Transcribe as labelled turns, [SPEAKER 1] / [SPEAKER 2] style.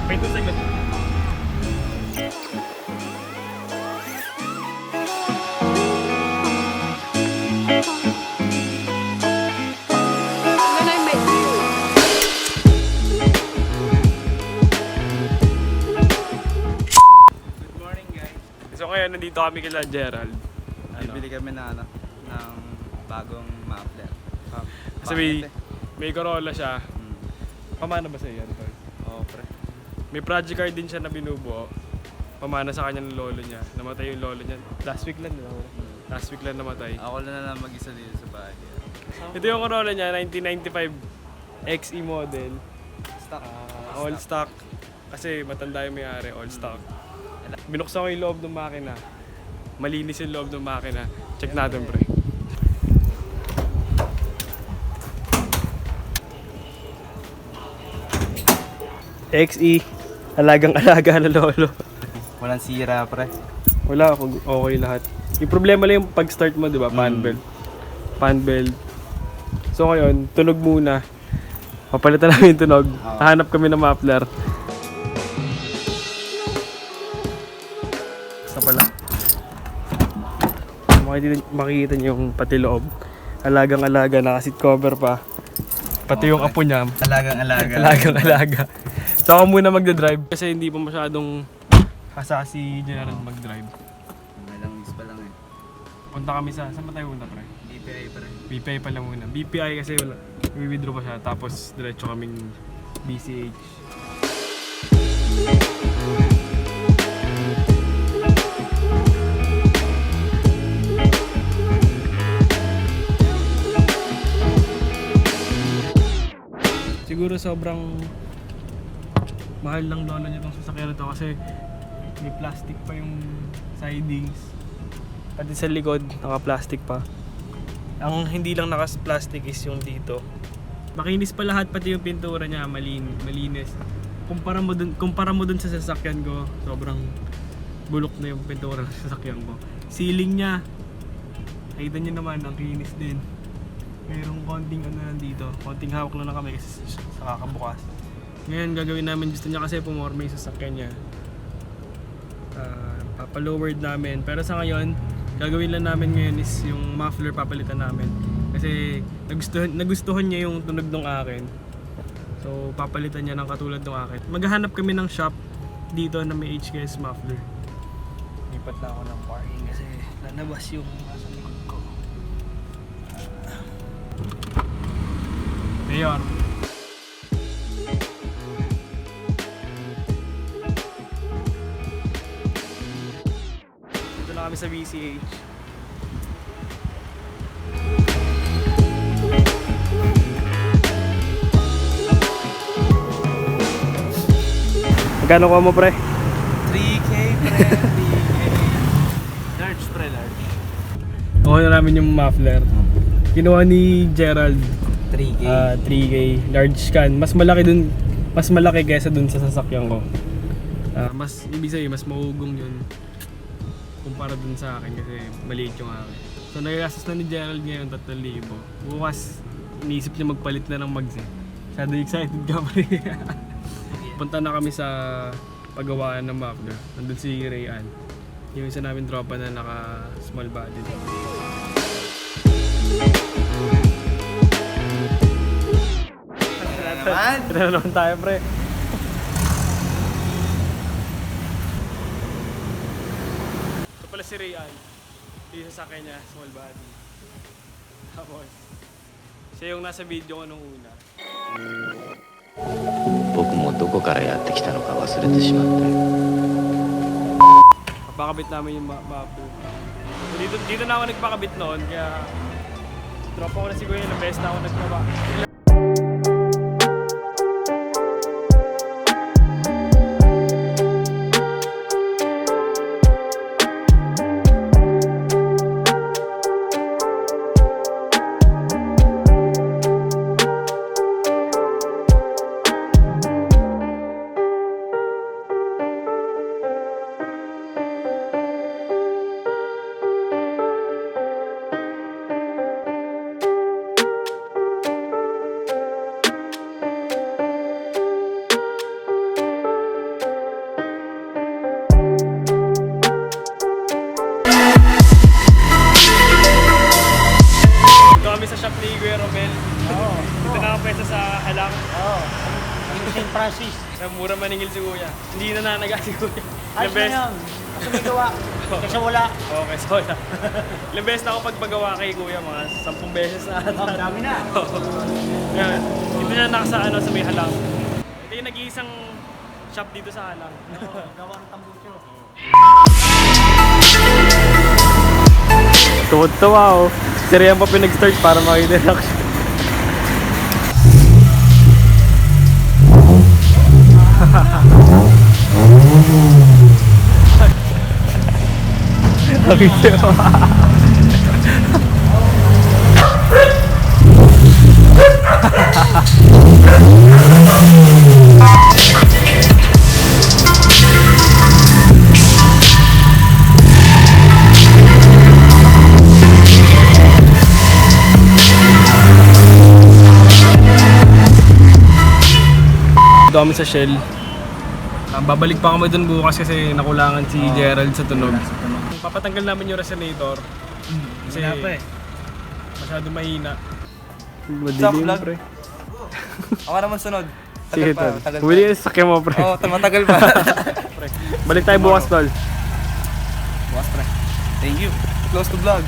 [SPEAKER 1] Wait 2 seconds.
[SPEAKER 2] When I met you.
[SPEAKER 3] Good morning, guys.
[SPEAKER 1] So ngayon, nandito kami kila Gerald.
[SPEAKER 3] Bibili kami ng bagong muffler.
[SPEAKER 1] Kasi may Corolla siya. Pamana ba sa'yo yan, tol?
[SPEAKER 3] Oo, pre.
[SPEAKER 1] May project car din siya na binubuo. Pamana sa kanya ng lolo niya. Namatay yung lolo niya. Last week lang, di ba? Last week lang namatay.
[SPEAKER 3] Ako na lang mag-isa dito sa bahay.
[SPEAKER 1] Ito yung Corolla niya, 1995 XE model.
[SPEAKER 3] Stock.
[SPEAKER 1] All stock. Kasi matanda yung may-ari, all stock. Binuksan ko yung loob ng makina. Malinis yung loob ng makina. Check natin, pre. XE, alagang-alaga na lolo.
[SPEAKER 3] Walang sira, pre.
[SPEAKER 1] Wala, okay lahat. Yung problema lang yung pag-start mo, di ba? Fan belt. Fan belt. So ngayon, tunog muna. Papalitan namin yung tunog. Hahanap kami ng muffler. Basta pala. Makikita niyo yung pati loob. Alagang-alaga, naka-seat cover pa. Pati yung apo niya.
[SPEAKER 3] Alagang-alaga.
[SPEAKER 1] Alagang-alaga. So ako muna magdadrive kasi hindi pa masyadong hasa si Gerald magdrive.
[SPEAKER 3] Ilang weeks pa lang eh.
[SPEAKER 1] Punta kami saan ba tayo punta, pre?
[SPEAKER 3] BPI, pre.
[SPEAKER 1] BPI pala muna. BPI kasi wala. I-withdraw pa siya tapos diretso kaming BCH. Siguro sobrang mahal lang lolo niya itong sasakyan na to kasi may plastic pa yung sidings. Pati sa likod, naka-plastic pa. Ang hindi lang naka-plastic is yung dito. Makinis pa lahat, pati yung pintura niya malinis. Kumpara mo dun sa sasakyan ko, sobrang bulok na yung pintura ng sasakyan ko. Ceiling niya, nakita niyo naman, ang kinis din. Mayroong konting dito, konting hawak na lang kami kasi sa kakabukas. Ngayon gagawin namin, gusto niya kasi pumorma yung sasakyan niya. Papalowered namin, pero sa ngayon gagawin lang namin ngayon is yung muffler papalitan namin kasi nagustuhan niya yung tunog ng akin, so papalitan niya ng katulad ng akin. Maghahanap kami ng shop dito na may HKS muffler. Lipat na ako ng parking kasi lalabas yung nasa likod ko. Mayor, kami sa BCH. Magkano ko mo, pre?
[SPEAKER 3] 3K, pre. 3K. Large, pre, large.
[SPEAKER 1] Kuha na namin yung muffler. Kinuha ni Gerald.
[SPEAKER 3] 3K.
[SPEAKER 1] 3K. Large can. Mas malaki kaysa dun sa sasakyan ko. Mas, ibig sabihin, mas maugong yun kumpara dun sa akin kasi maliit yung akin. So nagagastos na ni Gerald ngayon 3,000. Bukas iniisip niya magpalit na ng mags eh. Masyado excited ka pa rin. Punta na kami sa paggawaan ng muffler. Nandun si Rayan. Yung isa namin tropa na naka small body. Ito na naman tayo, pre. Si Rayan, yung sasakyan niya, small body. Tapos, siya yung nasa video ko nung una.
[SPEAKER 4] 僕もどこからやってきたのか忘れてしまった。
[SPEAKER 1] Papakabit namin yung muffler. Dito na ako nagpakabit noon, kaya tropa ko na siguro yung best na ako nagpapa.
[SPEAKER 2] St. Francis.
[SPEAKER 1] Sa mura maningil si kuya. Hindi na nanaga si kuya.
[SPEAKER 2] Ayos na yun. Kasi may gawa. Kaysa wala.
[SPEAKER 1] Okay, so wala. Ilang beses na ako pagpagawa kay kuya, mga 10 beses na ata.
[SPEAKER 2] Oh, dami na.
[SPEAKER 1] Yan. Dito na nakasa ano, sa may halang. Ito yung nag-iisang shop dito sa halang.
[SPEAKER 2] Gawa ng tambucho.
[SPEAKER 1] Tuwad-tuwa oh. Si Rian pa pinag-start para makita reaction. Okay, so. Kami sa Shell. Babalik pa kami dun bukas kasi nakulangan si Gerald sa tunog. Papatanggal namin yung resonator. Kasi masyado mahina.
[SPEAKER 3] Madilim, pre. Ako naman sunod.
[SPEAKER 1] Sige, tol. Bumili yung sasakyan mo, pre.
[SPEAKER 3] Oo, matagal pa.
[SPEAKER 1] Balik tayo bukas, tol.
[SPEAKER 3] Bukas, pre. Thank you. Close to vlog.